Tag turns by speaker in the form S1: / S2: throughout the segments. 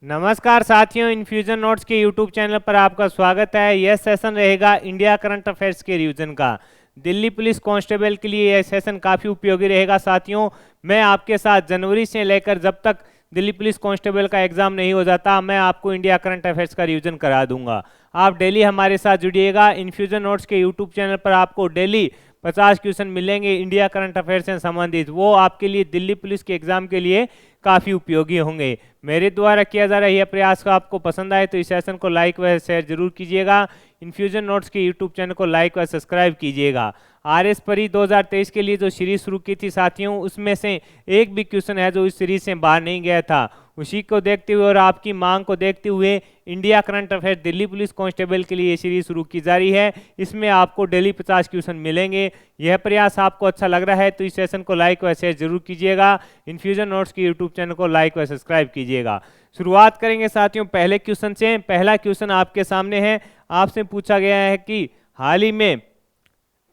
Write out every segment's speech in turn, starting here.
S1: नमस्कार साथियों, infusion notes के यूट्यूब चैनल पर आपका स्वागत है। यह सेशन रहेगा इंडिया करंट अफेयर्स के रिवीजन का। दिल्ली पुलिस कांस्टेबल के लिए यह सेशन काफ़ी उपयोगी रहेगा साथियों। मैं आपके साथ जनवरी से लेकर जब तक दिल्ली पुलिस कांस्टेबल का एग्जाम नहीं हो जाता, मैं आपको इंडिया करंट अफेयर्स का रिवीजन करा दूंगा। आप डेली हमारे साथ जुड़िएगा। इन्फ्यूजन नोट्स के यूट्यूब चैनल पर आपको डेली 50 क्वेश्चन मिलेंगे इंडिया करंट अफेयर से संबंधित। वो आपके लिए दिल्ली पुलिस के एग्जाम के लिए काफ़ी उपयोगी होंगे। मेरे द्वारा किया जा रहा यह प्रयास का आपको पसंद आए तो इस सेशन को लाइक व शेयर जरूर कीजिएगा। इन्फ्यूजन नोट्स के यूट्यूब चैनल को लाइक व सब्सक्राइब कीजिएगा। आरएस परी 2023 के लिए जो सीरीज शुरू की थी साथियों, उसमें से एक भी क्वेश्चन है जो इस सीरीज से बाहर नहीं गया था। उसी को देखते हुए और आपकी मांग को देखते हुए India current affair Delhi police constable के लिए ये सीरीज शुरू की जा रही है। इसमें आपको डेली 50 क्वेश्चन मिलेंगे। यह प्रयास आपको अच्छा लग रहा है तो इस सेशन को लाइक व शेयर जरूर कीजिएगा। इन्फ्यूजन नोट्स के यूट्यूब चैनल को लाइक व सब्सक्राइब कीजिएगा। शुरुआत करेंगे साथियों पहले क्वेश्चन से। पहला क्वेश्चन आपके सामने है। आपसे पूछा गया है कि हाल ही में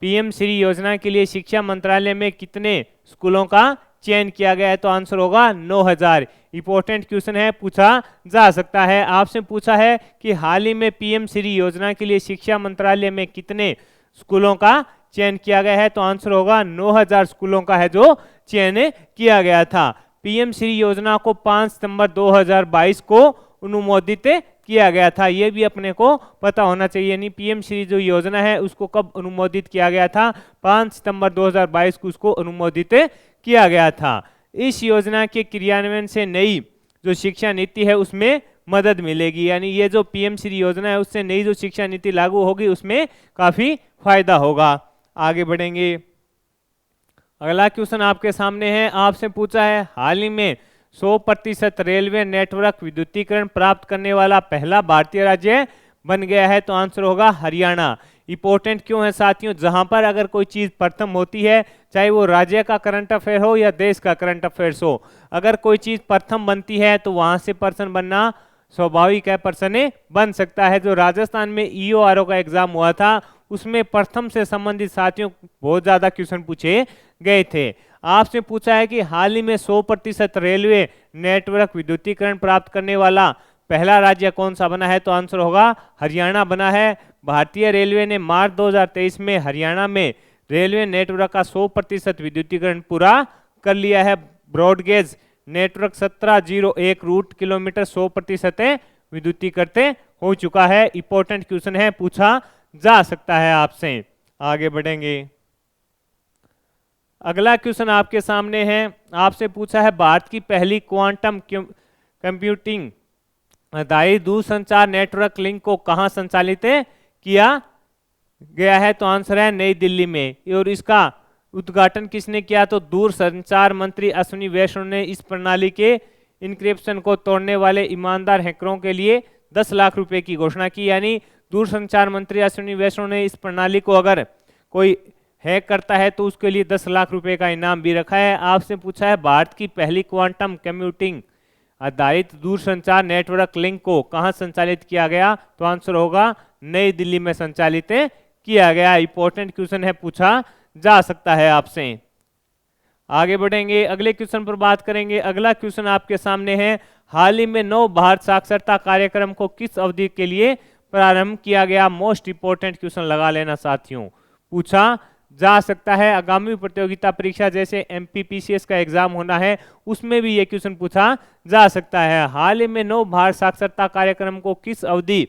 S1: पीएम श्री योजना के लिए शिक्षा मंत्रालय में कितने स्कूलों का चयन किया गया है? तो आंसर होगा 9000। इंपॉर्टेंट क्वेश्चन है, पूछा जा सकता है। आपसे पूछा है कि हाल ही में पीएम श्री योजना के लिए शिक्षा मंत्रालय में कितने स्कूलों का चयन किया गया है? तो आंसर होगा 9000 स्कूलों का है जो चयन किया गया था। पीएम श्री योजना को 5 सितंबर 2022 को अनुमोदित किया गया था। ये भी अपने को पता होना चाहिए। यानी पीएम श्री जो योजना है उसको कब अनुमोदित किया गया था? 5 सितंबर 2022 को उसको अनुमोदित किया गया था। इस योजना के क्रियान्वयन से नई जो शिक्षा नीति है उसमें मदद मिलेगी। यानी ये जो पीएम श्री योजना है उससे नई जो शिक्षा नीति लागू होगी उसमें काफी फायदा होगा। आगे बढ़ेंगे। अगला क्वेश्चन आपके सामने है। आपसे पूछा है हाल ही में 100% रेलवे नेटवर्क विद्युतीकरण प्राप्त करने वाला पहला भारतीय राज्य बन गया है? तो आंसर होगा हरियाणा। इंपॉर्टेंट क्यों है साथियों? जहां पर अगर कोई चीज प्रथम होती है, चाहे वो राज्य का करंट अफेयर हो या देश का करंट अफेयर्स हो, अगर कोई चीज प्रथम बनती है तो वहां से पर्सन बनना स्वाभाविक है, पर्सन बन सकता है। जो राजस्थान में ईओआरओ का एग्जाम हुआ था उसमें प्रथम से संबंधित साथियों बहुत ज्यादा क्वेश्चन पूछे गए थे। आपसे पूछा है कि हाल ही में 100% रेलवे नेटवर्क विद्युतीकरण प्राप्त करने वाला पहला राज्य कौन सा बना है? तो आंसर होगा हरियाणा बना है। भारतीय रेलवे ने मार्च 2023 में हरियाणा में रेलवे नेटवर्क का 100% विद्युतीकरण पूरा कर लिया है। ब्रॉडगेज नेटवर्क 1701 रूट किलोमीटर 100% विद्युतीकृत हो चुका है। इंपॉर्टेंट क्वेश्चन है, पूछा जा सकता है आपसे। आगे बढ़ेंगे। अगला क्वेश्चन आपके सामने है। आपसे पूछा है भारत की पहली क्वांटम कंप्यूटिंग आधारित दूरसंचार नेटवर्क लिंक को कहां संचालित किया गया है? तो आंसर है नई दिल्ली में। और इसका उद्घाटन किसने किया? तो दूरसंचार मंत्री अश्विनी वैष्णव ने इस प्रणाली के इंक्रिप्शन को तोड़ने वाले ईमानदार हैकरों के लिए 10 लाख रुपए की घोषणा की। यानी दूरसंचार मंत्री अश्विनी वैष्णव ने इस प्रणाली को अगर कोई हैक करता है तो उसके लिए 10 लाख रुपए का इनाम भी रखा है। आपसे पूछा है भारत की पहली क्वांटम कंप्यूटिंग आधारित दूरसंचार नेटवर्क लिंक को कहां संचालित किया गया? तो आंसर होगा नई दिल्ली में संचालित किया गया। इंपॉर्टेंट क्वेश्चन है, पूछा जा सकता है आपसे। आगे बढ़ेंगे, अगले क्वेश्चन पर बात करेंगे। अगला क्वेश्चन आपके सामने है। हाल ही में नव भारत साक्षरता कार्यक्रम को किस अवधि के लिए प्रारंभ किया गया? मोस्ट इंपॉर्टेंट क्वेश्चन लगा लेना साथियों, पूछा जा सकता है। आगामी प्रतियोगिता परीक्षा जैसे एमपीपीसीएस का एग्जाम होना है उसमें भी ये क्वेश्चन पूछा जा सकता है। हाल ही में नव भारत साक्षरता कार्यक्रम को किस अवधि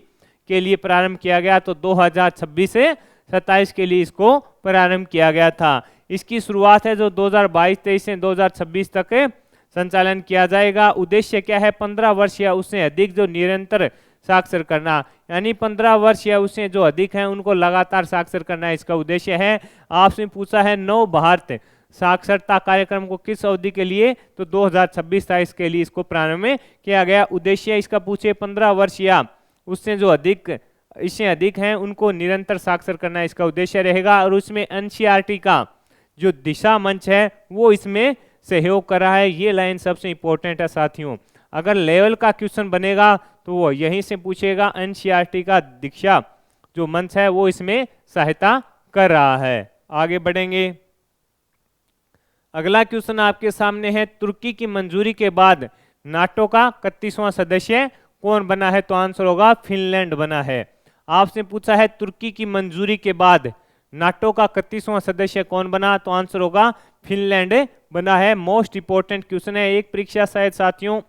S1: के लिए प्रारंभ किया गया? तो 2026 से 27 के लिए इसको प्रारंभ किया गया था। इसकी शुरुआत है जो 2022-23 से 2026 तक संचालन किया जाएगा। उद्देश्य क्या है? 15 वर्ष या उससे अधिक जो निरंतर साक्षर करना, यानी 15 वर्ष या उससे जो अधिक हैं उनको लगातार साक्षर करना इसका उद्देश्य है। आपसे पूछा है नव भारत साक्षरता कार्यक्रम को किस अवधि के लिए? तो 2026-27 के लिए इसको प्रारंभ किया गया। उद्देश्य इसका पूछे 15 वर्ष या उससे जो अधिक इससे अधिक हैं उनको निरंतर साक्षर करना इसका उद्देश्य रहेगा। और उसमें एनसीईआरटी का जो दिशा मंच है वो इसमें सहयोग कर रहा है। ये लाइन सबसे इंपॉर्टेंट है साथियों। अगर लेवल का क्वेश्चन बनेगा तो वो यहीं से पूछेगा। एनसीईआरटी का दीक्षा जो मंच है वो इसमें सहायता कर रहा है। आगे बढ़ेंगे। अगला क्वेश्चन आपके सामने है। तुर्की की मंजूरी के बाद नाटो का 31वां सदस्य कौन बना है? तो आंसर होगा फिनलैंड बना है। आपसे पूछा है तुर्की की मंजूरी के बाद नाटो का 31वां सदस्य कौन बना? तो आंसर होगा फिनलैंड बना है। मोस्ट इंपोर्टेंट क्वेश्चन है, एक परीक्षा शायद साथियों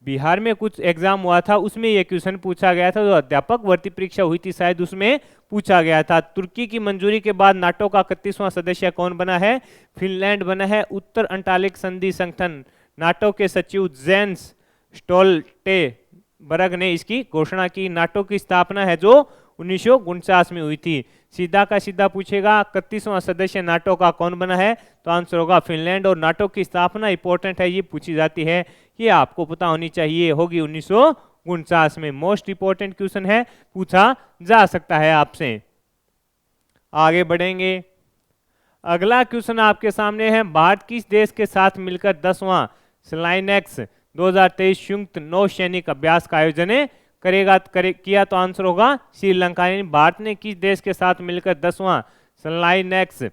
S1: बिहार में कुछ एग्जाम हुआ था, उसमें यह क्वेश्चन पूछा गया था, जो अध्यापक भर्ती परीक्षा हुई थी शायद उसमें पूछा गया था। तुर्की की मंजूरी के बाद नाटो का 31वां सदस्य कौन बना है? फिनलैंड बना है। उत्तर अंटार्कटिक संधि संगठन नाटो के सचिव जेंस स्टोल्टेनबर्ग ने इसकी घोषणा की। नाटो की स्थापना है जो 1949 में हुई थी। सीधा का सीधा पूछेगा 31वां सदस्य नाटो का कौन बना है? तो आंसर होगा फिनलैंड। और नाटो की स्थापना इंपॉर्टेंट है, ये पूछी जाती है, ये आपको पता होनी चाहिए, होगी 1949 में। मोस्ट इंपॉर्टेंट क्वेश्चन है, पूछा जा सकता है आपसे। आगे बढ़ेंगे, अगला क्वेश्चन आपके सामने है, भारत किस देश के साथ मिलकर 10वां स्लाइनेक्स 2023 संयुक्त नौसैनिक अभ्यास का आयोजन किया? तो आंसर होगा श्रीलंका। यानी भारत ने किस देश के साथ मिलकर 10वां स्लाइनेक्स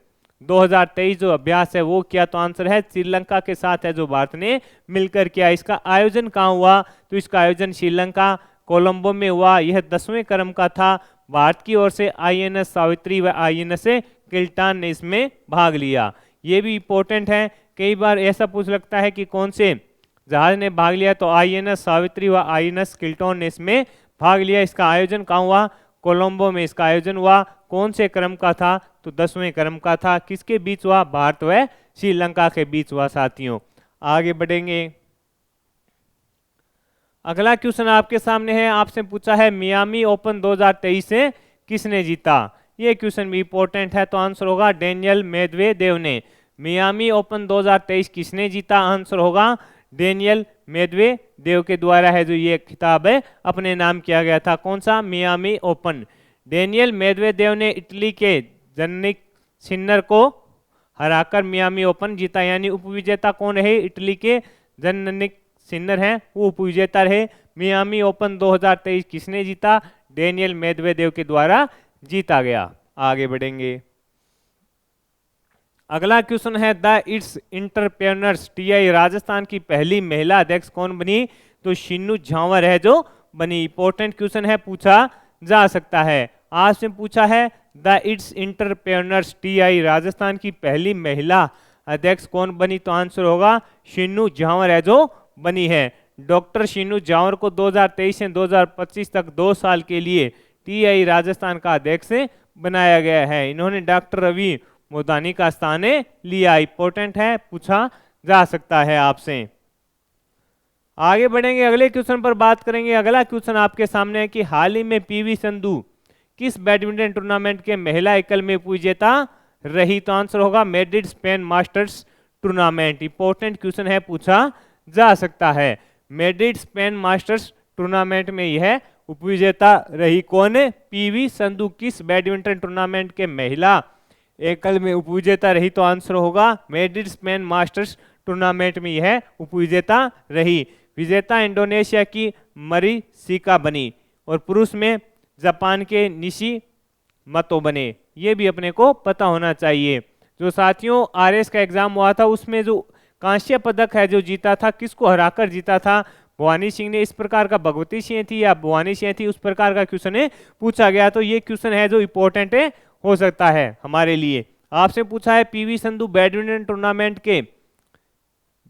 S1: 2023 जो अभ्यास है वो किया? तो आंसर है श्रीलंका के साथ है जो भारत ने मिलकर किया। इसका आयोजन कहाँ हुआ? तो इसका आयोजन श्रीलंका कोलंबो में हुआ। यह 10वें क्रम का था। भारत की ओर से INS सावित्री व INS किल्टान ने इसमें भाग लिया। ये भी इंपॉर्टेंट है, कई बार ऐसा पूछ लगता है कि कौन से जहाज ने भाग लिया? तो INS सावित्री व INS किल्टन ने इसमें भाग लिया। इसका आयोजन कहाँ हुआ? कोलंबो में इसका आयोजन हुआ। कौन से क्रम का था? तो 10वें क्रम का था। किसके बीच हुआ? भारत व श्रीलंका के बीच हुआ साथियों। आगे बढ़ेंगे, अगला क्वेश्चन आपके सामने है, आपसे पूछा है मियामी ओपन 2023 से किसने जीता? ये क्वेश्चन भी इंपॉर्टेंट है, तो आंसर होगा डेनियल मेदवेदेव ने। मियामी ओपन 2023 किसने जीता? आंसर होगा डेनियल मेदवेदेव के द्वारा है जो ये खिताब है अपने नाम किया गया था। कौन सा? Miami open. डेनियल मेदवेदेव ने इटली के जन्निक सिन्नर को हराकर मियामी ओपन जीता। यानी उपविजेता कौन रहे? इटली के जन्निक सिन्नर हैं, वो उपविजेता रहे। मियामी ओपन 2023 किसने जीता? डेनियल मेदवेदेव के द्वारा जीता गया। आगे बढ़ेंगे, अगला क्वेश्चन है, the it's entrepreneurs TI Rajasthan की पहली महिला अध्यक्ष कौन बनी? तो शीनू झांवर है जो बनी। इंपॉर्टेंट क्वेश्चन है, पूछा जा सकता है। आज से पूछा है the it's entrepreneurs TI Rajasthan की पहली महिला अध्यक्ष कौन बनी? तो आंसर होगा शीनू झांवर है जो बनी है। डॉक्टर शीनू झांवर को 2023 से 2025 तक 2 साल के लिए TI राजस्थान का अध्यक्ष बनाया गया है। इन्होंने डॉक्टर रवि मोदानी का स्थान लिया। इंपॉर्टेंट है, पूछा जा सकता है आपसे। आगे बढ़ेंगे, अगले क्वेश्चन पर बात करेंगे। अगला क्वेश्चन आपके सामने है कि हाल ही में PV संधू किस बैडमिंटन टूर्नामेंट के महिला एकल में विजेता रही? तो आंसर होगा Madrid Spain masters tournament. Important question है, पूछा जा सकता है। मैड्रिड स्पेन मास्टर्स टूर्नामेंट में यह उपविजेता रही। कौन? PV संधू किस बैडमिंटन टूर्नामेंट के महिला एकल में उपविजेता रही? तो आंसर होगा मैड्रिड स्पेन मास्टर्स टूर्नामेंट में यह उपविजेता रही। विजेता इंडोनेशिया की मरीसिका बनी और पुरुष में जापान के निशी मतो बने। ये भी अपने को पता होना चाहिए। जो साथियों RS का एग्जाम हुआ था उसमें जो कांस्य पदक है जो जीता था, किसको हराकर जीता था? भवानी सिंह ने। इस प्रकार का भगवती सिंह थी या भवानी सिंह थी, उस प्रकार का क्वेश्चन है पूछा गया। तो ये क्वेश्चन है जो इंपॉर्टेंट है हो सकता है हमारे लिए। आपसे पूछा है PV संधू बैडमिंटन टूर्नामेंट के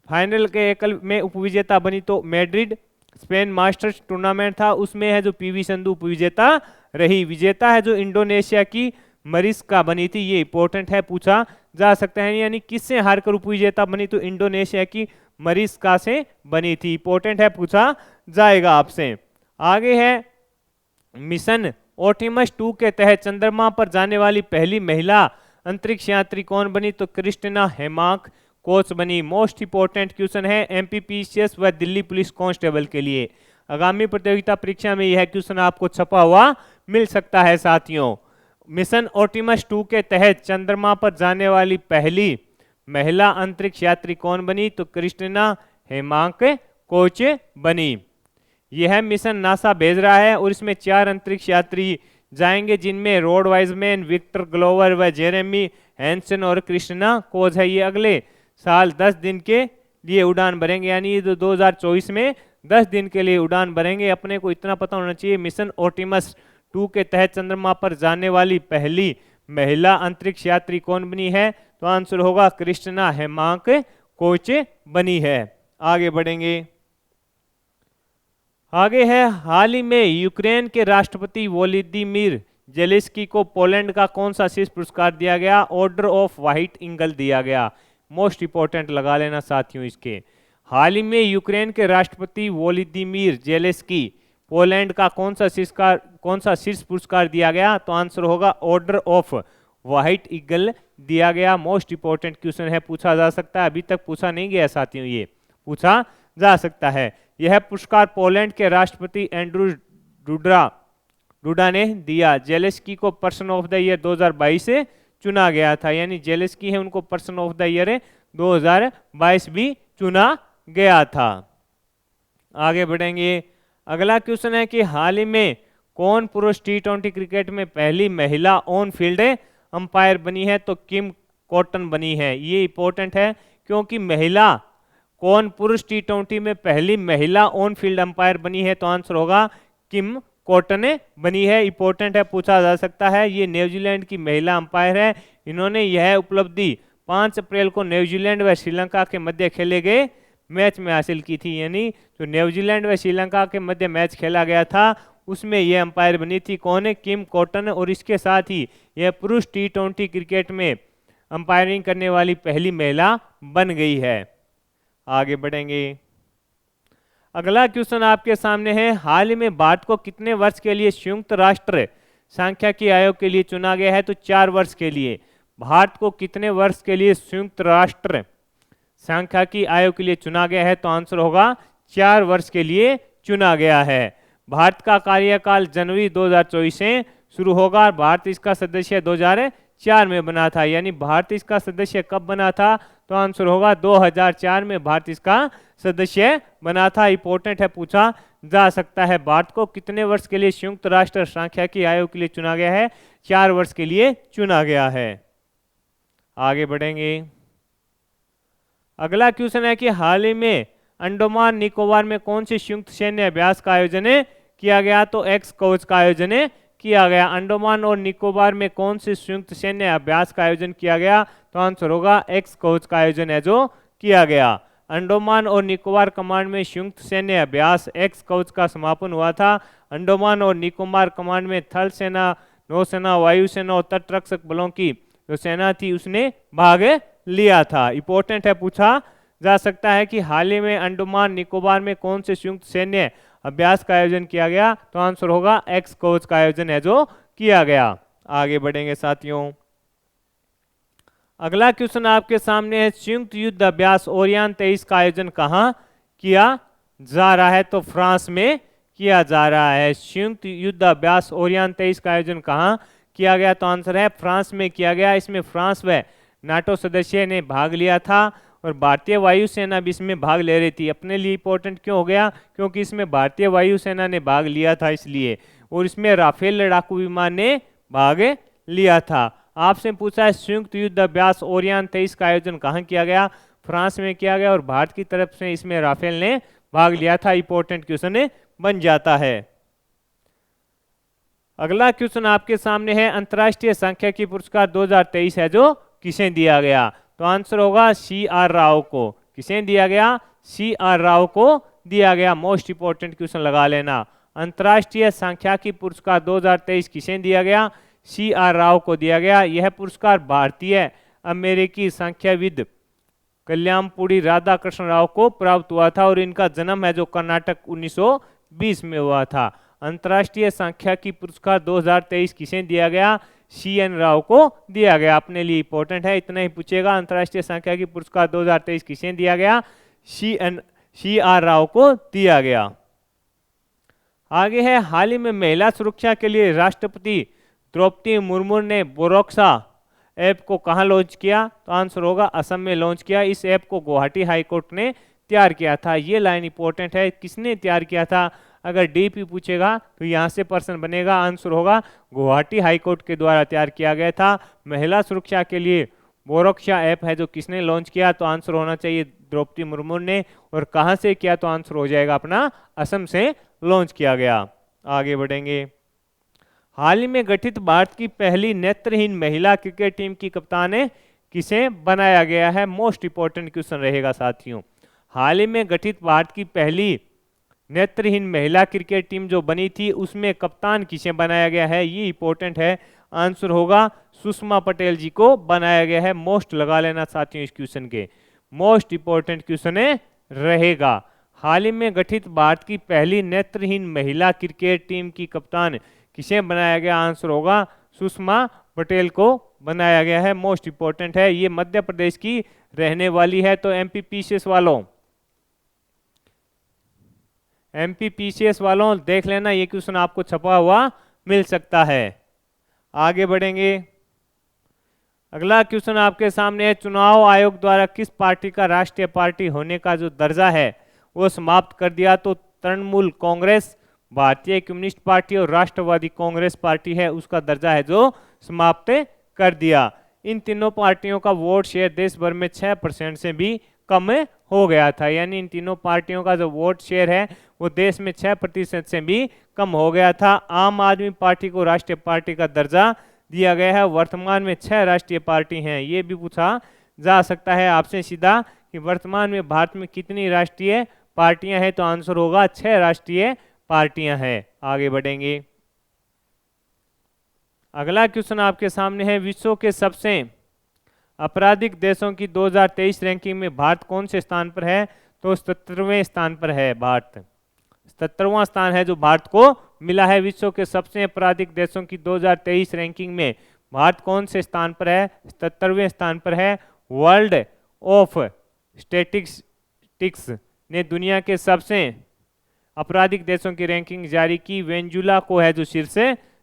S1: फाइनल के एकल में उपविजेता बनी। तो मैड्रिड स्पेन मास्टर्स टूर्नामेंट था, उसमें है जो PV संधू उपविजेता रही। विजेता है जो इंडोनेशिया की मरीसिका बनी थी। ये इंपॉर्टेंट है, पूछा जा सकता है। यानी किससे हारकर उपविजेता बनी? तो इंडोनेशिया की मरीसिका से बनी थी। इंपॉर्टेंट है, पूछा जाएगा आपसे। आगे है, मिशन ऑर्टिमस 2 के तहत चंद्रमा पर जाने वाली पहली महिला अंतरिक्ष यात्री कौन बनी? तो क्रिस्टिना हेमाक कोच बनी। मोस्ट इंपॉर्टेंट क्वेश्चन है MPPCS व दिल्ली पुलिस कांस्टेबल के लिए। आगामी प्रतियोगिता परीक्षा में यह क्वेश्चन आपको छपा हुआ मिल सकता है साथियों। मिशन ऑर्टिमस 2 के तहत चंद्रमा पर जाने वाली पहली महिला अंतरिक्ष यात्री कौन बनी? तो क्रिस्टिना हेमाक कोच बनी। यह मिशन नासा भेज रहा है और इसमें 4 अंतरिक्ष यात्री जाएंगे, जिनमें रॉड वाइजमैन, विक्टर ग्लोवर व जेरेमी हैंसन और क्रिस्टिना कोच है। ये अगले साल 10 दिन के लिए उड़ान भरेंगे, यानी 2024 में 10 दिन के लिए उड़ान भरेंगे। अपने को इतना पता होना चाहिए, मिशन ऑर्टिमस 2 के तहत चंद्रमा पर जाने वाली पहली महिला अंतरिक्ष यात्री कौन बनी है? तो आंसर होगा क्रिस्टिना हेमांक कोच बनी है। आगे बढ़ेंगे। आगे है, हाल ही में यूक्रेन के राष्ट्रपति वोलोदिमीर जेलेंस्की को पोलैंड का कौन सा शीर्ष पुरस्कार दिया गया? ऑर्डर ऑफ व्हाइट ईगल दिया गया। मोस्ट इंपॉर्टेंट लगा लेना साथियों इसके। हाल ही में यूक्रेन के राष्ट्रपति वोलोदिमीर जेलेंस्की पोलैंड का कौन सा शीर्ष पुरस्कार दिया गया? तो आंसर होगा ऑर्डर ऑफ व्हाइट ईगल दिया गया। मोस्ट इंपॉर्टेंट क्वेश्चन है, पूछा जा सकता है, अभी तक पूछा नहीं गया साथियों, ये पूछा जा सकता है। यह पुरस्कार पोलैंड के राष्ट्रपति एंड्रू डूडा ने दिया। जेलेंस्की को पर्सन ऑफ द ईयर 2022 से चुना गया था, यानी जेलेंस्की है उनको पर्सन ऑफ द ईयर 2022 भी चुना गया था। आगे बढ़ेंगे। अगला क्वेश्चन है कि हाल ही में कौन पुरुष T20 क्रिकेट में पहली महिला ऑन फील्ड अंपायर बनी है? तो किम कॉटन बनी है। ये इंपॉर्टेंट है क्योंकि कौन पुरुष T20 में पहली महिला ऑन फील्ड अंपायर बनी है? तो आंसर होगा किम कॉटन बनी है। इंपॉर्टेंट है, पूछा जा सकता है। ये न्यूजीलैंड की महिला अंपायर है। इन्होंने यह उपलब्धि 5 अप्रैल को न्यूजीलैंड व श्रीलंका के मध्य खेले गए मैच में हासिल की थी, यानी जो न्यूजीलैंड व श्रीलंका के मध्य मैच खेला गया था उसमें यह अंपायर बनी थी। कौन है? किम कॉटन। और इसके साथ ही यह पुरुष T20 क्रिकेट में अंपायरिंग करने वाली पहली महिला बन गई है। आगे बढ़ेंगे। अगला क्वेश्चन आपके सामने है, हाल ही में भारत को कितने वर्ष के लिए संयुक्त राष्ट्र सांख्यिकी आयोग के लिए चुना गया है? तो 4 वर्ष के लिए। भारत को कितने वर्ष के लिए संयुक्त राष्ट्र सांख्यिकी आयोग के लिए चुना गया है? तो आंसर होगा 4 वर्ष के लिए चुना गया है। भारत का कार्यकाल जनवरी 2024 से शुरू होगा। भारत इसका सदस्य 2004 में बना था, यानी भारत इसका सदस्य कब बना था? तो आंसर होगा 2004 में भारत इसका सदस्य बना था। इंपॉर्टेंट है, पूछा जा सकता है। भारत को कितने वर्ष के लिए संयुक्त राष्ट्र सांख्यिकी आयोग के लिए चुना गया है? 4 वर्ष के लिए चुना गया है। आगे बढ़ेंगे। अगला क्वेश्चन है कि हाल ही में अंडमान निकोबार में कौन से संयुक्त सैन्य अभ्यास का आयोजन किया गया? तो एक्स कवच का आयोजन किया गया। अंडमान और निकोबार में कौन से संयुक्त सैन्य अभ्यास का आयोजन किया गया? तो आंसर होगा एक्स कवच का आयोजन है जो किया गया। अंडमान और निकोबार कमांड में संयुक्त सैन्य अभ्यास एक्स कवच का समापन हुआ था। अंडमान और निकोबार कमांड में थल सेना, नौसेना, वायुसेना और तटरक्षक बलों की जो सेना थी उसने भाग लिया था। इंपॉर्टेंट है, पूछा जा सकता है कि हाल ही में अंडमान निकोबार में कौन से संयुक्त सैन्य अभ्यास का आयोजन किया गया? तो आंसर होगा एक्स कवच का आयोजन है जो किया गया। आगे बढ़ेंगे साथियों। अगला क्वेश्चन आपके सामने है, संयुक्त युद्ध अभ्यास ओरियन 23 का आयोजन कहाँ किया जा रहा है? तो फ्रांस में किया जा रहा है। संयुक्त युद्ध अभ्यास ओरियन 23 का आयोजन कहाँ किया गया? तो आंसर है फ्रांस में किया गया। इसमें फ्रांस व नाटो सदस्य ने भाग लिया था और भारतीय वायुसेना भी इसमें भाग ले रही थी। अपने लिए इंपॉर्टेंट क्यों हो गया? क्योंकि इसमें भारतीय वायुसेना ने भाग लिया था इसलिए, और इसमें राफेल लड़ाकू विमान ने भाग लिया था। आपसे पूछा है संयुक्त युद्ध अभ्यास ओरियन 23 का आयोजन कहाँ किया गया? फ्रांस में किया गया और भारत की तरफ से इसमें राफेल ने भाग लिया था। इंपॉर्टेंट क्वेश्चन बन जाता है। अगला क्वेश्चन आपके सामने है, अंतर्राष्ट्रीय सांख्यिकी पुरस्कार 2023 है जो किसे दिया गया? तो आंसर होगा CR राव को। किसे दिया गया? CR राव को दिया गया। मोस्ट इंपॉर्टेंट क्वेश्चन लगा लेना। अंतर्राष्ट्रीय सांख्यिकी पुरस्कार 2023 किसे दिया गया? CR राव को दिया गया। यह पुरस्कार भारतीय अमेरिकी सांख्यविद कल्याणपुरी राधाकृष्ण राव को प्राप्त हुआ था और इनका जन्म है जो कर्नाटक 1920 में हुआ था। अंतर्राष्ट्रीय सांख्यिकी पुरस्कार 2023 किसे दिया गया? CN राव को दिया गया। अपने लिए इंपॉर्टेंट है, इतना ही पूछेगा। अंतर्राष्ट्रीय सांख्यिकी पुरस्कार 2023 किसे दिया गया? CR राव को दिया गया। आगे है, हाल ही में महिला सुरक्षा के लिए राष्ट्रपति द्रौपदी मुर्मू ने बोरोक्सा ऐप को कहाँ लॉन्च किया? तो आंसर होगा असम में लॉन्च किया। इस ऐप को गुवाहाटी हाईकोर्ट ने तैयार किया था। ये लाइन इंपॉर्टेंट है, किसने तैयार किया था? अगर DP पूछेगा तो यहाँ से पर्सन बनेगा। आंसर होगा गुवाहाटी हाईकोर्ट के द्वारा तैयार किया गया था। महिला सुरक्षा के लिए बोरोक्षा ऐप है जो किसने लॉन्च किया, तो आंसर होना चाहिए द्रौपदी मुर्मू ने। और कहां से किया, तो आंसर हो जाएगा अपना असम से लॉन्च किया गया। आगे बढ़ेंगे। हाल ही में गठित भारत की पहली नेत्रहीन महिला क्रिकेट टीम की कप्तान किसे बनाया गया है, मोस्ट इंपॉर्टेंट क्वेश्चन रहेगा साथियों। हाल ही में गठित भारत की पहली नेत्रहीन महिला क्रिकेट टीम जो बनी थी उसमें कप्तान किसे बनाया गया है, ये इंपॉर्टेंट है। आंसर होगा सुषमा पटेल जी को बनाया गया है। मोस्ट लगा लेना साथियों इस क्वेश्चन के, मोस्ट इंपॉर्टेंट क्वेश्चन रहेगा। हाल ही में गठित भारत की पहली नेत्रहीन महिला क्रिकेट टीम की कप्तान किसे बनाया गया, आंसर होगा सुषमा पटेल को बनाया गया है। मोस्ट इंपॉर्टेंट है, ये मध्य प्रदेश की रहने वाली है। तो एमपीपीसीएस वालों देख लेना, ये क्वेश्चन आपको छपा हुआ मिल सकता है। आगे बढ़ेंगे। अगला क्वेश्चन आपके सामने है, चुनाव आयोग द्वारा किस पार्टी का राष्ट्रीय पार्टी होने का जो दर्जा है वो समाप्त कर दिया, तो तृणमूल कांग्रेस, भारतीय कम्युनिस्ट पार्टी और राष्ट्रवादी कांग्रेस पार्टी है उसका दर्जा है जो समाप्त कर दिया। इन तीनों पार्टियों का वोट शेयर देश भर में 6% से भी कम हो गया था, यानी इन तीनों पार्टियों का जो वोट शेयर है वो देश में 6% से भी कम हो गया था। आम आदमी पार्टी को राष्ट्रीय पार्टी का दर्जा दिया गया है। वर्तमान में 6 राष्ट्रीय पार्टी हैं। ये भी पूछा जा सकता है आपसे सीधा कि वर्तमान में भारत में कितनी राष्ट्रीय पार्टियां हैं, तो आंसर होगा 6 राष्ट्रीय पार्टियां हैं। आगे बढ़ेंगे। अगला क्वेश्चन आपके सामने है, विश्व के सबसे आपराधिक देशों की 2023 रैंकिंग में भारत कौन से स्थान पर है, तो 77वें स्थान पर है भारत। 77वां स्थान है जो भारत को मिला है। विश्व के सबसे आपराधिक देशों की 2023 रैंकिंग में भारत कौन से स्थान पर है, 77वें स्थान पर है। वर्ल्ड ऑफ स्टैटिस्टिक्स ने दुनिया के सबसे आपराधिक देशों की रैंकिंग जारी की। वेनेजुला को है जो शीर्ष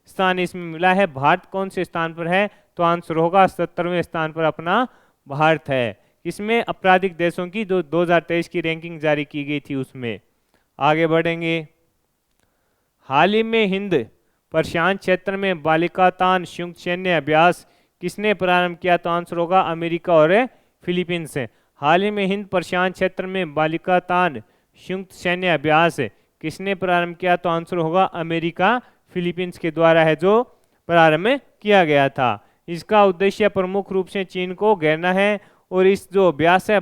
S1: स्थान इसमें मिला है। भारत कौन से स्थान पर है, तो आंसर होगा 77वें स्थान पर अपना भारत है। इसमें आपराधिक देशों की जो 2023 की रैंकिंग जारी की गई थी उसमें। आगे बढ़ेंगे। हाल ही में हिंद प्रशांत क्षेत्र में बालिकातान संयुक्त सैन्य अभ्यास किसने प्रारंभ किया, तो आंसर होगा अमेरिका और फिलीपींस। हाल ही में हिंद प्रशांत क्षेत्र में बालिकातान संयुक्त सैन्य अभ्यास किसने प्रारंभ किया, तो आंसर होगा अमेरिका फिलीपींस के द्वारा है जो प्रारंभ किया गया था। इसका उद्देश्य प्रमुख रूप से चीन को घेरना है। और इस जो अभ्यास है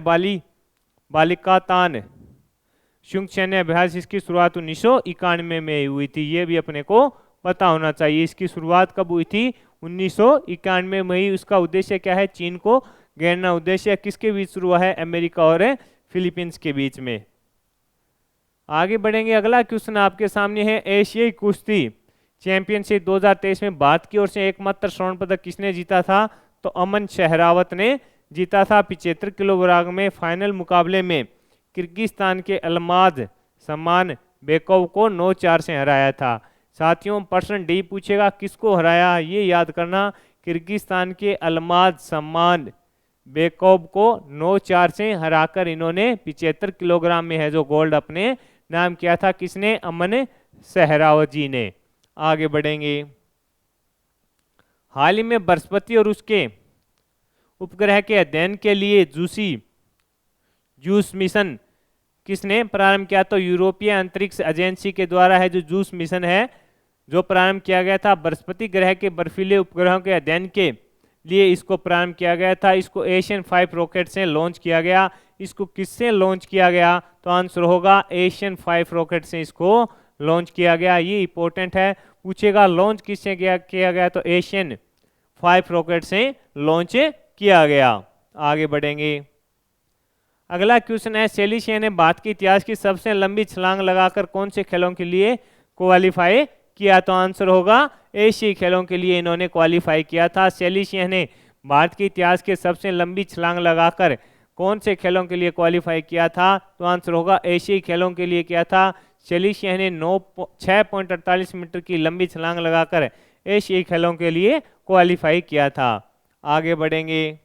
S1: बालिकातान संयुक्त सैन्य अभ्यास, इसकी शुरुआत 1991 में हुई थी। ये भी अपने को पता होना चाहिए। इसकी शुरुआत कब हुई थी, 1991 में ही। उसका उद्देश्य क्या है, चीन को घेरना। उद्देश्य किसके बीच शुरू हुआ है, अमेरिका और फिलीपींस के बीच में। आगे बढ़ेंगे। अगला क्वेश्चन आपके सामने है, एशियाई कुश्ती चैंपियनशिप 2023 में भारत की ओर से एकमात्र स्वर्ण पदक किसने जीता था, तो अमन शहरावत ने जीता था। 75 किलोग्राम में फाइनल मुकाबले में किर्गिस्तान के अल्माज समान बेकोव को 9-4 से हराया था। साथियों प्रश्न डी पूछेगा किसको हराया, ये याद करना। किर्गिस्तान के अल्माज समान बेकोव को 9-4 से हराकर इन्होंने 75 किलोग्राम में है जो गोल्ड अपने नाम किया था। किसने, अमन सहरावत जी ने। आगे बढ़ेंगे। हाल ही में बृहस्पति और उसके उपग्रह के अध्ययन के लिए जूस मिशन किसने प्रारंभ किया, तो यूरोपीय अंतरिक्ष एजेंसी के द्वारा है जो जूस मिशन है जो प्रारंभ किया गया था। बृहस्पति ग्रह के बर्फीले उपग्रहों के अध्ययन के लिए इसको प्रारंभ किया गया था। इसको एशियन 5 रॉकेट से लॉन्च किया गया। इसको किससे लॉन्च किया गया, तो आंसर होगा एशियन 5 रॉकेट से इसको लॉन्च किया गया। ये इंपॉर्टेंट है, पूछेगा लॉन्च किससे किया गया, तो एशियन 5 रॉकेट से लॉन्च किया गया। आगे बढ़ेंगे। अगला क्वेश्चन है, सेलिसिया ने भारत के इतिहास की सबसे लंबी छलांग लगाकर कौन से खेलों के लिए क्वालिफाई किया, तो आंसर होगा एशियाई खेलों के लिए इन्होंने क्वालिफाई किया था। सेलिसिया ने भारत के इतिहास के सबसे लंबी छलांग लगाकर कौन से खेलों के लिए क्वालिफाई किया था, तो आंसर होगा एशियाई खेलों के लिए किया था। सेलिसिया ने 6.48 मीटर की लंबी छलांग लगाकर एशियाई खेलों के लिए क्वालिफाई किया था। आगे बढ़ेंगे।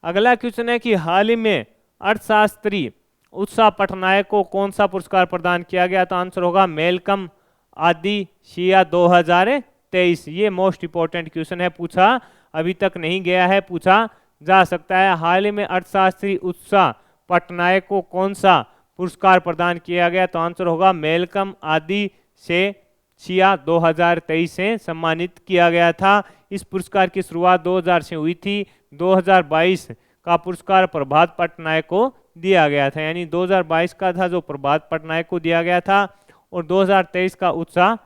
S1: अगला क्वेश्चन है कि हाल ही में अर्थशास्त्री उत्साह पटनायक को कौन सा पुरस्कार प्रदान किया गया, तो आंसर होगा मेलकम आदिशिया 2023। ये मोस्ट इंपॉर्टेंट क्वेश्चन है, पूछा अभी तक नहीं गया है, पूछा जा सकता है। हाल ही में अर्थशास्त्री उत्साह पटनायक को कौन सा पुरस्कार प्रदान किया गया? तो आंसर होगा मेलकम आदि से छिया 2023 से सम्मानित किया गया था। इस पुरस्कार की शुरुआत 2000 से हुई थी। 2022 का पुरस्कार प्रभात पटनायक को दिया गया था, यानी 2022 का था जो प्रभात पटनायक को दिया गया था, और 2023 का उत्साह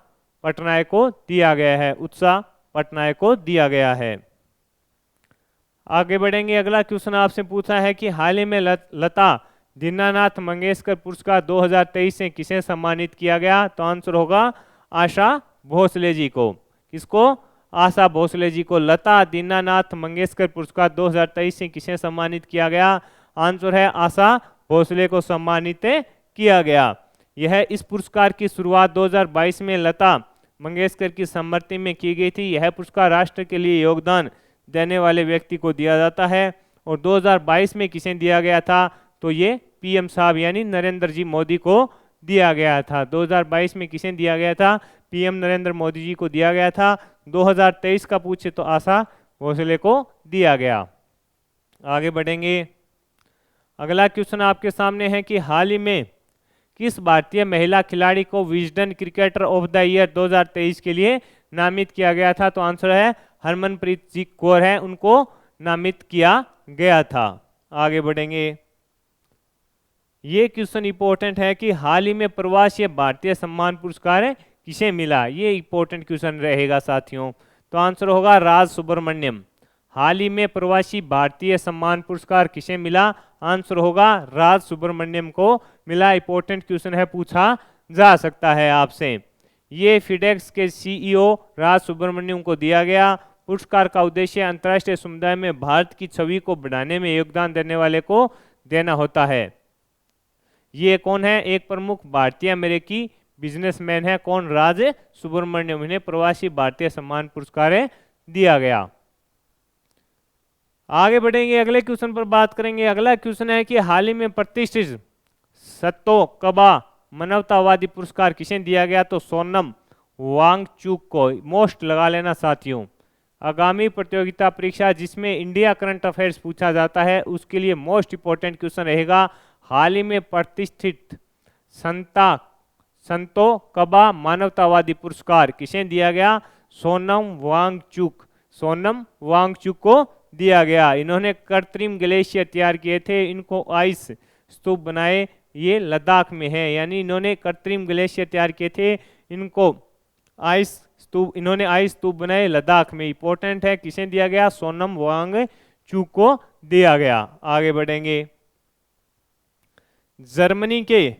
S1: पटनायक को दिया गया है। उत्साह पटनायक को दिया गया है। आगे बढ़ेंगे। अगला क्वेश्चन आपसे पूछा है कि हाल ही में लता दीनानाथ मंगेशकर पुरस्कार 2023 से किसे सम्मानित किया गया? तो आंसर होगा आशा भोसले जी को। किसको? आशा भोसले जी को लता दीनानाथ मंगेशकर पुरस्कार 2023 से किसे सम्मानित किया गया? आंसर है आशा भोसले को सम्मानित किया गया। यह इस पुरस्कार की शुरुआत 2022 में लता मंगेशकर की स्मृति में की गई थी। यह पुरस्कार राष्ट्र के लिए योगदान देने वाले व्यक्ति को दिया जाता है। और 2022 में किसे दिया गया था? तो ये पीएम साहब यानी नरेंद्र जी मोदी को दिया गया था। 2022 में किसे दिया गया था? पीएम नरेंद्र मोदी जी को दिया गया था। 2023 का पूछे तो आशा भोसले को दिया गया। आगे बढ़ेंगे। अगला क्वेश्चन आपके सामने है कि हाल ही में किस भारतीय महिला खिलाड़ी को Wisden cricketer of the year 2023 के लिए नामित किया गया था? तो आंसर है हरमनप्रीत जी कौर है, उनको नामित किया गया था। आगे बढ़ेंगे। ये क्वेश्चन इंपॉर्टेंट है कि हाल ही में प्रवासी भारतीय सम्मान पुरस्कार किसे मिला? ये इंपॉर्टेंट क्वेश्चन रहेगा साथियों। तो आंसर होगा राज सुब्रमण्यम। हाल ही में प्रवासी भारतीय सम्मान पुरस्कार किसे मिला? आंसर होगा राज सुब्रमण्यम को मिला। इंपॉर्टेंट क्वेश्चन है, पूछा जा सकता है आपसे। ये फिडेक्स के सीईओ राज सुब्रमण्यम को दिया गया। पुरस्कार का उद्देश्य अंतर्राष्ट्रीय समुदाय में भारत की छवि को बढ़ाने में योगदान देने वाले को देना होता है। ये कौन है? एक प्रमुख भारतीय अमेरिकी बिजनेसमैन है। कौन? राज सुब्रमण्यम। इन्हें प्रवासी भारतीय सम्मान पुरस्कार दिया गया। आगे बढ़ेंगे। अगले क्वेश्चन पर बात करेंगे। अगला क्वेश्चन है कि हाल ही में प्रतिष्ठित सत्तो कबा मानवतावादी पुरस्कार किसे दिया गया? तो सोनम वांगचुक को। मोस्ट लगा लेना साथियों। आगामी प्रतियोगिता परीक्षा जिसमें इंडिया करंट अफेयर्स पूछा जाता है उसके लिए मोस्ट इंपॉर्टेंट क्वेश्चन रहेगा। हाल ही में प्रतिष्ठित संतो कबा मानवतावादी पुरस्कार किसे दिया गया? सोनम वांगचुक। सोनम वांगचुक को दिया गया। इन्होंने कृत्रिम ग्लेशियर तैयार किए थे। इनको आइस स्तूप बनाए, ये लद्दाख में है, यानी इन्होंने कृत्रिम ग्लेशियर तैयार किए थे। इन्होंने आइस स्तूप बनाए लद्दाख में। इंपॉर्टेंट है, किसे दिया गया? सोनम वांगचुक को दिया गया। आगे बढ़ेंगे। जर्मनी के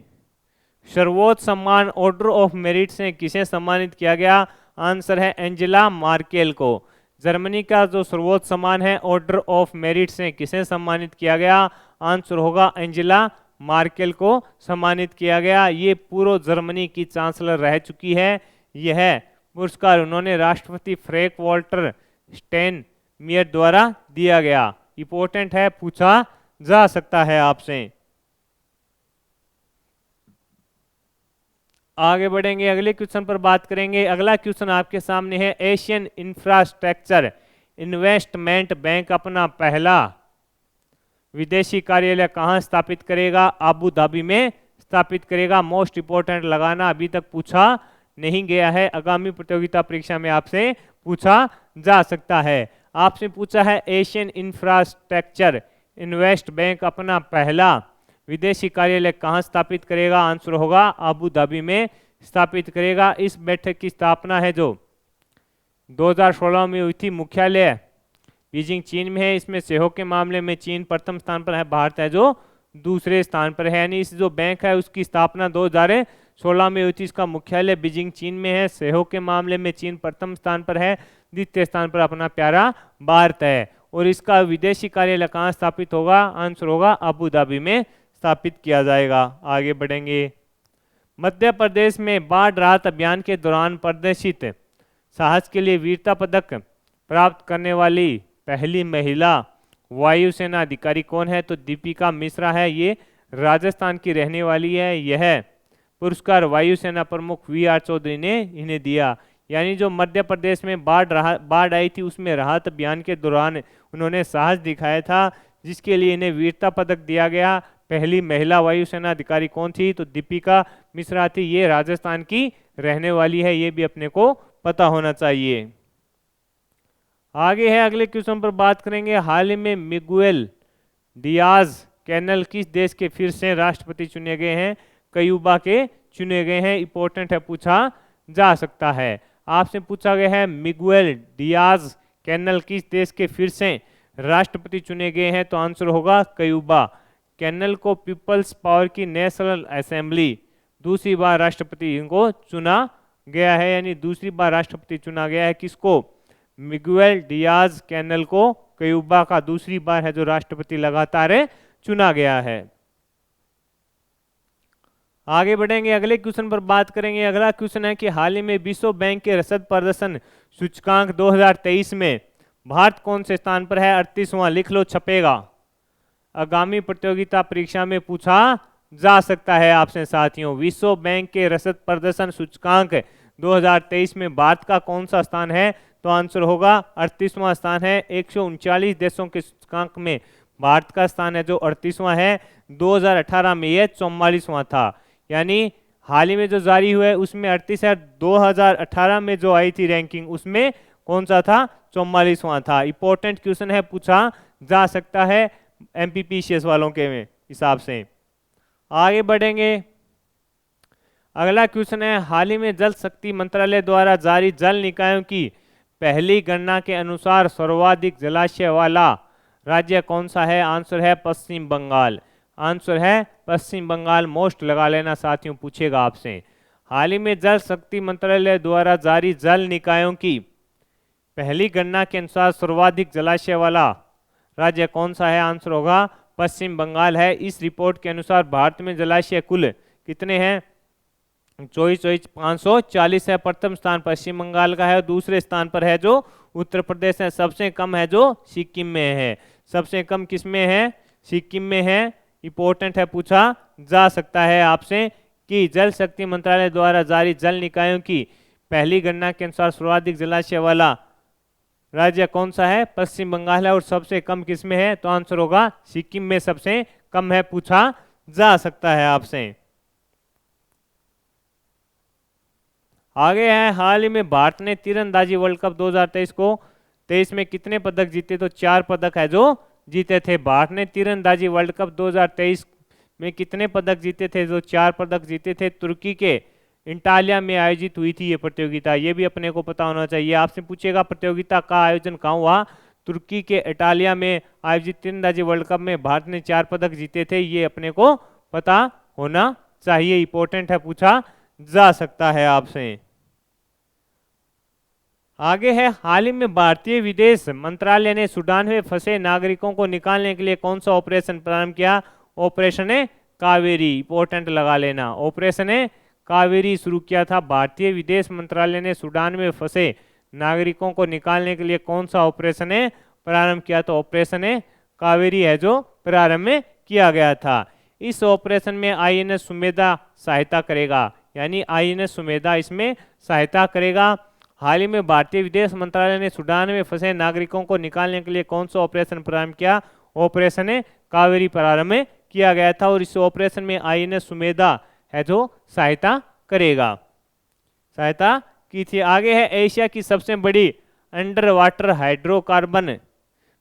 S1: सर्वोच्च सम्मान ऑर्डर ऑफ मेरिट से किसे सम्मानित किया गया? आंसर है एंजेला मार्केल को। जर्मनी का जो सर्वोच्च सम्मान है ऑर्डर ऑफ मेरिट से किसे सम्मानित किया गया? आंसर होगा एंजेला मार्केल को सम्मानित किया गया। ये पूर्व जर्मनी की चांसलर रह चुकी है। यह पुरस्कार उन्होंने राष्ट्रपति फ्रैंक वॉल्टर स्टेनमियर द्वारा दिया गया। इंपॉर्टेंट है, पूछा जा सकता है आपसे। आगे बढ़ेंगे। अगले क्वेश्चन पर बात करेंगे। अगला क्वेश्चन आपके सामने है, एशियन इंफ्रास्ट्रक्चर इन्वेस्टमेंट बैंक अपना पहला विदेशी कार्यालय कहां स्थापित करेगा? आबू धाबी में स्थापित करेगा। मोस्ट इंपॉर्टेंट लगाना, अभी तक पूछा नहीं गया है, आगामी प्रतियोगिता परीक्षा में आपसे पूछा जा सकता है। आपसे पूछा है एशियन इंफ्रास्ट्रक्चर इन्वेस्ट बैंक अपना पहला विदेशी कार्यालय कहां स्थापित करेगा? आंसर होगा आबू धाबी में स्थापित करेगा। इस बैठक की स्थापना है जो 2016 में हुई थी। मुख्यालय बीजिंग चीन में है। इसमें सहयोग के मामले में चीन प्रथम स्थान पर है, भारत है जो दूसरे स्थान पर है। यानी इस जो बैंक है उसकी स्थापना 2016 में हुई थी। इसका मुख्यालय बीजिंग चीन में है। सहयोग के मामले में चीन प्रथम स्थान पर है, द्वितीय स्थान पर अपना प्यारा भारत है। और इसका विदेशी कार्यालय कहाँ स्थापित होगा? आंसर होगा अबू धाबी में स्थापित किया जाएगा। आगे बढ़ेंगे। मध्य प्रदेश में बाढ़ राहत अभियान के दौरान प्रदर्शित साहस के लिए वीरता पदक प्राप्त करने वाली पहली महिला वायुसेना अधिकारी कौन है? तो दीपिका मिश्रा है। ये राजस्थान की रहने वाली है। यह पुरस्कार वायुसेना प्रमुख वी आर चौधरी ने इन्हें दिया। यानी जो मध्य प्रदेश में बाढ़ आई थी उसमें राहत अभियान के दौरान उन्होंने साहस दिखाया था, जिसके लिए इन्हें वीरता पदक दिया गया। पहली महिला वायुसेना अधिकारी कौन थी? तो दीपिका मिश्रा थी। ये राजस्थान की रहने वाली है, ये भी अपने को पता होना चाहिए। आगे है, अगले क्वेश्चन पर बात करेंगे। हाल ही में मिगुएल डियाज कैनल किस देश के फिर से राष्ट्रपति चुने गए हैं? क्यूबा के चुने गए हैं। इंपॉर्टेंट है, पूछा जा सकता है। आपसे पूछा गया है मिगुएल डियाज कैनल किस देश के फिर से राष्ट्रपति चुने गए हैं? तो आंसर होगा क्यूबा। कैनल को पीपल्स पावर की नेशनल असेंबली दूसरी बार राष्ट्रपति इनको चुना गया है, यानी दूसरी बार राष्ट्रपति चुना गया है। किसको? मिगुएल डियाज कैनल को क्यूबा का दूसरी बार है जो राष्ट्रपति लगातार चुना गया है। आगे बढ़ेंगे, अगले क्वेश्चन पर बात करेंगे। अगला क्वेश्चन है कि हाल ही में विश्व बैंक के रसद प्रदर्शन सूचकांक 2023 में भारत कौन से स्थान पर है? 38वां लिख लो, छपेगा। आगामी प्रतियोगिता परीक्षा में पूछा जा सकता है आपसे साथियों। विश्व बैंक के रसद प्रदर्शन सूचकांक 2023 में भारत का कौन सा स्थान है? तो आंसर होगा 38वां स्थान है। 139 देशों के सूचकांक में भारत का स्थान है जो 38वां है। 2018 में यह 44वां था, यानी हाल ही में जो जारी हुआ है उसमें 38 है। 2018 में जो आई थी रैंकिंग उसमें कौन सा था? 44वां था। इंपॉर्टेंट क्वेश्चन है, पूछा जा सकता है एमपीपीसीएस वालों के हिसाब से। आगे बढ़ेंगे, अगला क्वेश्चन है, हाल ही में जल शक्ति मंत्रालय द्वारा जारी जल निकायों की पहली गणना के अनुसार सर्वाधिक जलाशय वाला राज्य कौन सा है? आंसर है पश्चिम बंगाल। आंसर है पश्चिम बंगाल। मोस्ट लगा लेना साथियों, पूछेगा आपसे। हाल ही में जल शक्ति मंत्रालय द्वारा जारी जल निकायों की पहली गणना के अनुसार सर्वाधिक जलाशय वाला राज्य कौन सा है? आंसर होगा पश्चिम बंगाल है। इस रिपोर्ट के अनुसार भारत में जलाशय कुल कितने हैं? 540 है। प्रथम स्थान पश्चिम बंगाल का है, दूसरे स्थान पर है जो उत्तर प्रदेश है, सबसे कम है जो सिक्किम में है। सबसे कम किस में है? सिक्किम में है। इंपॉर्टेंट है, पूछा जा सकता है आपसे कि जल शक्ति मंत्रालय द्वारा जारी जल निकायों की पहली गणना के अनुसार सर्वाधिक जलाशय वाला राज्य कौन सा है? पश्चिम बंगाल है। और सबसे कम किस में है? तो आंसर होगा सिक्किम में सबसे कम है, पूछा जा सकता है आपसे। आगे है, हाल ही में भारत ने तीरंदाजी वर्ल्ड कप 2023 में कितने पदक जीते? तो 4 पदक है जो जीते थे। भारत ने तीरंदाजी वर्ल्ड कप 2023 में कितने पदक जीते थे? जो 4 पदक जीते थे। तुर्की के इंटालिया में आयोजित हुई थी ये प्रतियोगिता, ये भी अपने को पता होना चाहिए। आपसे पूछेगा प्रतियोगिता का आयोजन कहाँ हुआ? तुर्की के इटालिया में आयोजित तीरंदाजी वर्ल्ड कप में भारत ने 4 पदक जीते थे, ये अपने को पता होना चाहिए। इंपॉर्टेंट है, पूछा जा सकता है आपसे। आगे है, हाल ही में भारतीय विदेश मंत्रालय ने सूडान में फंसे नागरिकों को निकालने के लिए कौन सा ऑपरेशन प्रारंभ किया? ऑपरेशन कावेरी। इंपॉर्टेंट लगा लेना, ऑपरेशन कावेरी शुरू किया था। भारतीय विदेश मंत्रालय ने सूडान में फंसे नागरिकों को निकालने के लिए कौन सा ऑपरेशन प्रारंभ किया? तो ऑपरेशन कावेरी है जो प्रारंभ में किया गया था। इस ऑपरेशन में आईएनएस सुमेधा सहायता करेगा, यानी आईएनएस सुमेधा इसमें सहायता करेगा। हाल ही में भारतीय विदेश मंत्रालय ने सूडान में फंसे नागरिकों को निकालने के लिए कौन सा ऑपरेशन प्रारंभ किया? ऑपरेशन कावेरी प्रारंभ में किया गया था। और इस ऑपरेशन में आईएनएस सुमेधा है जो सहायता करेगा, सहायता की थी। आगे है, एशिया की सबसे बड़ी under water hydrocarbon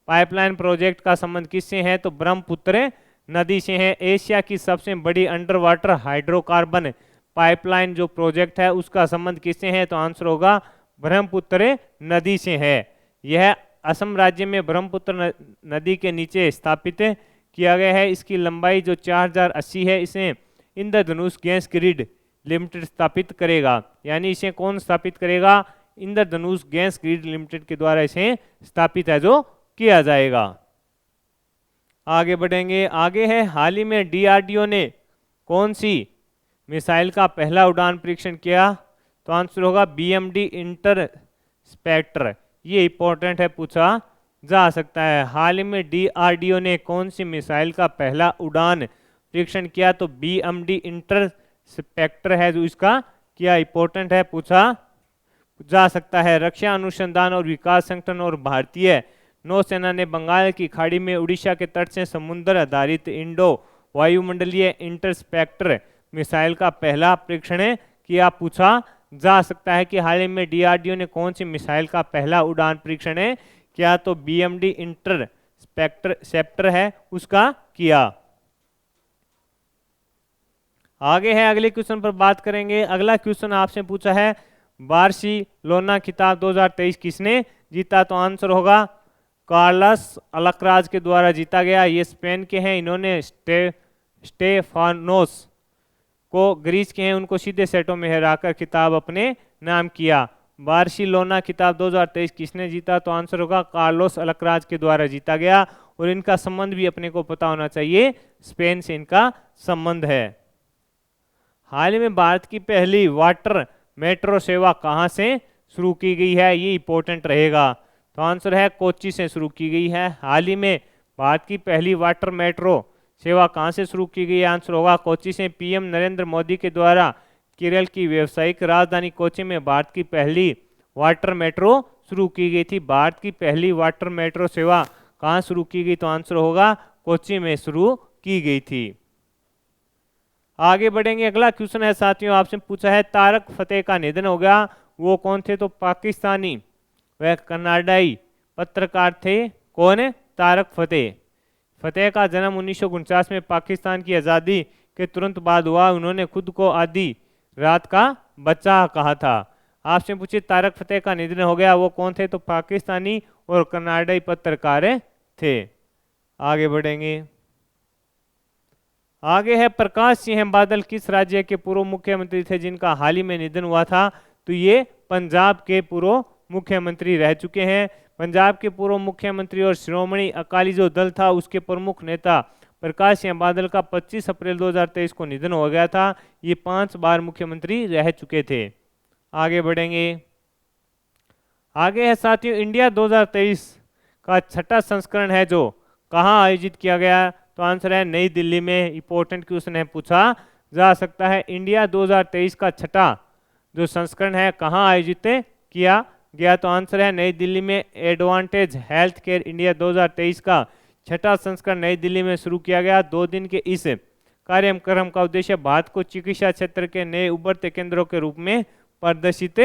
S1: pipeline project का संबंध किससे है? तो ब्रह्मपुत्र नदी से है। एशिया की सबसे बड़ी अंडर वाटर हाइड्रोकार्बन पाइपलाइन जो प्रोजेक्ट है उसका संबंध किससे है? तो आंसर होगा ब्रह्मपुत्र नदी से है। यह असम राज्य में ब्रह्मपुत्र नदी के नीचे स्थापित किया गया है। इसकी लंबाई जो 4080 है, इसे इंद्रधनुष गैस ग्रिड लिमिटेड स्थापित करेगा। यानी इसे कौन स्थापित करेगा? इंद्रधनुष गैस ग्रिड लिमिटेड के द्वारा इसे स्थापित है जो किया जाएगा। आगे बढ़ेंगे, आगे है, हाल ही में डीआरडीओ ने कौन सी मिसाइल का पहला उड़ान परीक्षण किया? तो आंसर होगा बीएमडी इंटरस्पेक्टर। ये इंपॉर्टेंट है, पूछा जा सकता है। हाल ही में डीआरडीओ ने कौन सी मिसाइल का पहला उड़ान परीक्षण किया? तो बीएमडी इंटरस्पेक्टर है जो इसका किया। इंपॉर्टेंट है, जा सकता है। रक्षा अनुसंधान और विकास संगठन और भारतीय नौसेना ने बंगाल की खाड़ी में उड़ीसा के तट से समुद्र आधारित इंडो वायुमंडलीय इंटरसेप्टर मिसाइल का पहला परीक्षण किया। पूछा जा सकता है कि हाल ही में डीआरडीओ ने कौन सी मिसाइल का पहला उड़ान परीक्षण किया, तो बीएमडी इंटरसेप्टर है उसका किया। आगे है, अगले क्वेश्चन पर बात करेंगे। अगला क्वेश्चन आपसे पूछा है बार्सिलोना खिताब 2023 किसने जीता, तो आंसर होगा कार्लोस अल्कराज के द्वारा जीता गया। ये स्पेन के हैं, इन्होंने स्टेफानोस को ग्रीस के हैं, उनको सीधे सेटों में हराकर खिताब अपने नाम किया। बार्सिलोना खिताब 2023 किसने जीता, तो आंसर होगा कार्लोस अल्कराज के द्वारा जीता गया। और इनका संबंध भी अपने को पता होना चाहिए, स्पेन से इनका संबंध है। हाल ही में भारत की पहली वाटर मेट्रो सेवा कहां से शुरू की गई है, ये इंपॉर्टेंट रहेगा, तो आंसर है कोच्चि से शुरू की गई है। हाल ही में भारत की पहली वाटर मेट्रो सेवा कहां से शुरू की गई है, आंसर होगा कोच्चि से। पीएम नरेंद्र मोदी के द्वारा केरल की व्यावसायिक राजधानी कोच्चि में भारत की पहली वाटर मेट्रो शुरू की गई थी। भारत की पहली वाटर मेट्रो सेवा कहां शुरू की गई, तो आंसर होगा कोच्चि में शुरू की गई थी। आगे बढ़ेंगे, अगला क्वेश्चन है साथियों, आपसे पूछा है तारक फतेह का निधन हो गया, वो कौन थे, तो पाकिस्तानी वह कनाडाई पत्रकार थे। कौन है, तारक फतेह। फतेह का जन्म 1949 में पाकिस्तान की आज़ादी के तुरंत बाद हुआ। उन्होंने खुद को आधी रात का बच्चा कहा था। आपसे पूछिए तारक फतेह का निधन हो गया, वो कौन थे, तो पाकिस्तानी और कनाडाई पत्रकार थे। आगे बढ़ेंगे, आगे है प्रकाश सिंह बादल किस राज्य के पूर्व मुख्यमंत्री थे जिनका हाल ही में निधन हुआ था, तो ये पंजाब के पूर्व मुख्यमंत्री रह चुके हैं। पंजाब के पूर्व मुख्यमंत्री और श्रोमणी अकाली जो दल था उसके प्रमुख नेता प्रकाश सिंह बादल का 25 अप्रैल 2023 को निधन हो गया था। ये 5 बार मुख्यमंत्री रह चुके थे। आगे बढ़ेंगे, आगे है साथियों इंडिया 2023 का छठा संस्करण है जो कहाँ आयोजित किया गया, तो आंसर है नई दिल्ली में। इंपॉर्टेंट क्वेश्चन है, पूछा जा सकता है। इंडिया 2023 का छठा जो संस्करण है कहाँ आयोजित किया गया, तो आंसर है नई दिल्ली में। एडवांटेज हेल्थ केयर इंडिया 2023 का छठा संस्करण नई दिल्ली में शुरू किया गया। 2 दिन के इस कार्यक्रम का उद्देश्य भारत को चिकित्सा क्षेत्र के नए उभरते केंद्रों के रूप में प्रदर्शित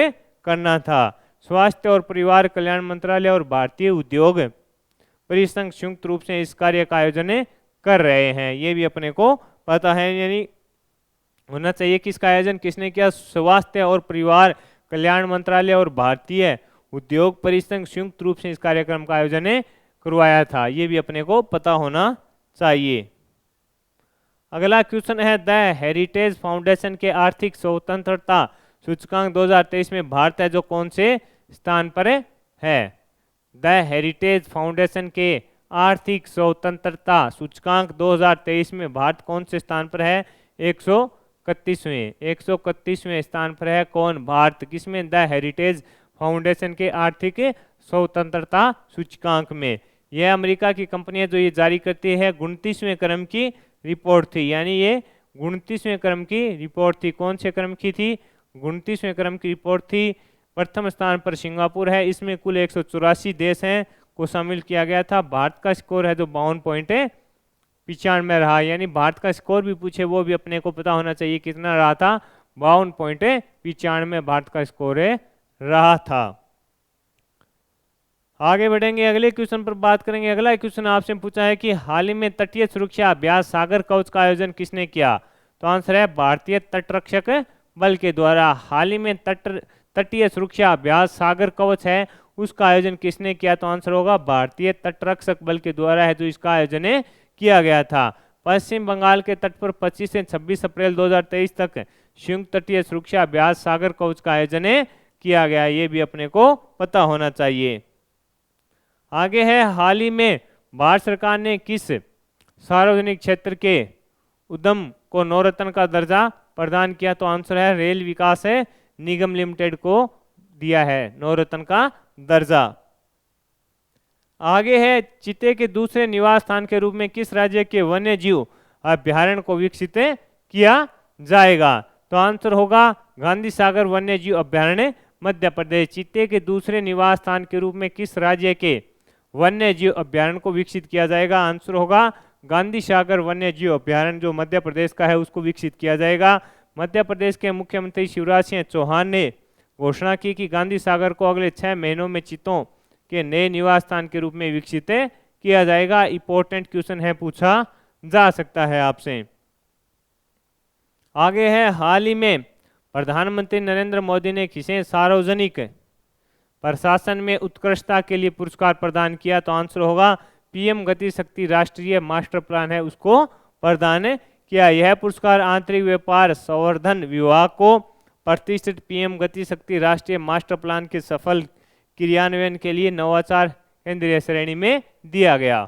S1: करना था। स्वास्थ्य और परिवार कल्याण मंत्रालय और भारतीय उद्योग परिसंघ संयुक्त रूप से इस कार्य का आयोजन कर रहे हैं, ये भी अपने को पता है। यानी होना चाहिए कि इसका आयोजन किसने किया, स्वास्थ्य और परिवार कल्याण मंत्रालय और भारतीय उद्योग परिसंघ संयुक्त रूप से इस कार्यक्रम का आयोजन करवाया था, ये भी अपने को पता होना चाहिए। अगला क्वेश्चन है द हेरिटेज फाउंडेशन के आर्थिक स्वतंत्रता सूचकांक 2023 में भारत है जो कौन से स्थान पर है। द हेरिटेज फाउंडेशन के आर्थिक स्वतंत्रता सूचकांक 2023 में भारत कौन से स्थान पर है, 131वें स्थान पर है। कौन, भारत, किसमें, द हेरिटेज फाउंडेशन के आर्थिक स्वतंत्रता सूचकांक में। यह अमेरिका की कंपनी है जो ये जारी करती है। 29वें क्रम की रिपोर्ट थी, यानी ये 29वें क्रम की रिपोर्ट थी। कौन से क्रम की थी, 29वें क्रम की रिपोर्ट थी। प्रथम स्थान पर सिंगापुर है, इसमें कुल 184 देश हैं को शामिल किया गया था। भारत का स्कोर है जो 52.95 रहा, यानी भारत का स्कोर भी पूछे वो भी अपने को पता होना चाहिए कितना रहा था, 52.95 भारत का स्कोर रहा था। आगे बढ़ेंगे, अगले क्वेश्चन पर बात करेंगे। अगला क्वेश्चन आपसे पूछा है कि हाल ही में तटीय सुरक्षा अभ्यास सागर कवच का आयोजन किसने किया, तो आंसर है भारतीय तटरक्षक बल के द्वारा। हाल ही में तटीय सुरक्षा अभ्यास सागर कवच है उसका आयोजन किसने किया, तो आंसर होगा भारतीय तटरक्षक बल के द्वारा है जो इसका आयोजन किया गया था। पश्चिम बंगाल के तट पर 25 से 26 अप्रैल 2023 तक संयुक्त तटीय सुरक्षा अभ्यास सागर कवच का आयोजन किया गया, ये भी अपने को पता होना चाहिए। आगे है, हाल ही में भारत सरकार ने किस सार्वजनिक क्षेत्र के उद्यम को नवरत्न का दर्जा प्रदान किया, तो आंसर है रेल विकास निगम लिमिटेड को दिया है नवरत्न का दर्जा। आगे है, चीते के दूसरे निवास स्थान के रूप में किस राज्य के वन्य जीव अभ्यारण्य को विकसित किया जाएगा, तो आंसर होगा गांधी सागर वन्य जीव अभ्यारण्य मध्य प्रदेश। चीते के दूसरे निवास स्थान के रूप में किस राज्य के वन्य जीव अभ्यारण्य को विकसित किया जाएगा? आंसर होगा गांधी सागर वन्य जीव अभ्यारण्य, जो मध्य प्रदेश का है उसको विकसित किया जाएगा। मध्य प्रदेश के मुख्यमंत्री शिवराज सिंह चौहान ने घोषणा की कि गांधी सागर को अगले 6 महीनों में चीतों के नए निवास स्थान के रूप में विकसित किया जाएगा। इंपॉर्टेंट क्वेश्चन है, पूछा जा सकता है आपसे। आगे है, हाल ही में प्रधानमंत्री नरेंद्र मोदी ने किसे सार्वजनिक प्रशासन में उत्कृष्टता के लिए पुरस्कार प्रदान किया? तो आंसर होगा पीएम गति शक्ति राष्ट्रीय मास्टर प्लान है उसको प्रदान किया। यह पुरस्कार आंतरिक व्यापार संवर्धन विभाग को प्रतिष्ठित पीएम गति शक्ति राष्ट्रीय मास्टर प्लान के सफल क्रियान्वयन के लिए नवाचार केंद्रीय श्रेणी में दिया गया।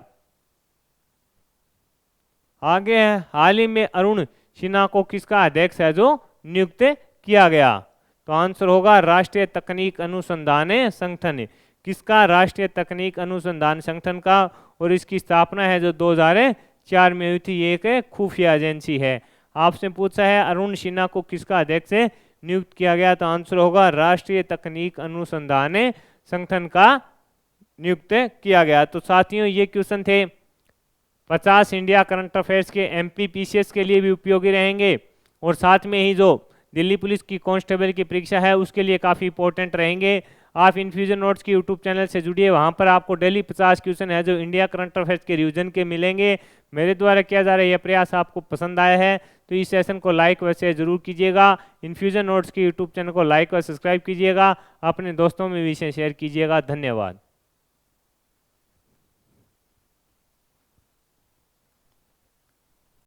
S1: आगे है, हाल ही में अरुण सिन्हा को किसका अध्यक्ष है जो नियुक्त किया गया? तो आंसर होगा राष्ट्रीय तकनीक अनुसंधान संगठन। किसका? राष्ट्रीय तकनीक अनुसंधान संगठन का, और इसकी स्थापना है जो 2004 में हुई थी। ये एक खुफिया एजेंसी है। आपसे पूछा है अरुण सिन्हा को किसका अध्यक्ष नियुक्त किया गया? तो आंसर होगा राष्ट्रीय तकनीक अनुसंधान संगठन का नियुक्त किया गया। तो साथियों, ये क्वेश्चन थे 50 इंडिया करंट अफेयर्स के एमपीपीसीएस के लिए भी उपयोगी रहेंगे, और साथ में ही जो दिल्ली पुलिस की कांस्टेबल की परीक्षा है उसके लिए काफ़ी इंपॉर्टेंट रहेंगे। आप इन्फ्यूजन नोट्स की यूट्यूब चैनल से जुड़िए, वहां पर आपको डेली 50 क्वेश्चन है जो इंडिया करंट अफेयर्स के रिवीजन के मिलेंगे। मेरे द्वारा किया जा रहा यह प्रयास आपको पसंद आया है तो इस सेशन को लाइक व शेयर जरूर कीजिएगा। इन्फ्यूजन नोट्स के यूट्यूब चैनल को लाइक व सब्सक्राइब कीजिएगा, अपने दोस्तों में भी इसे शेयर कीजिएगा। धन्यवाद।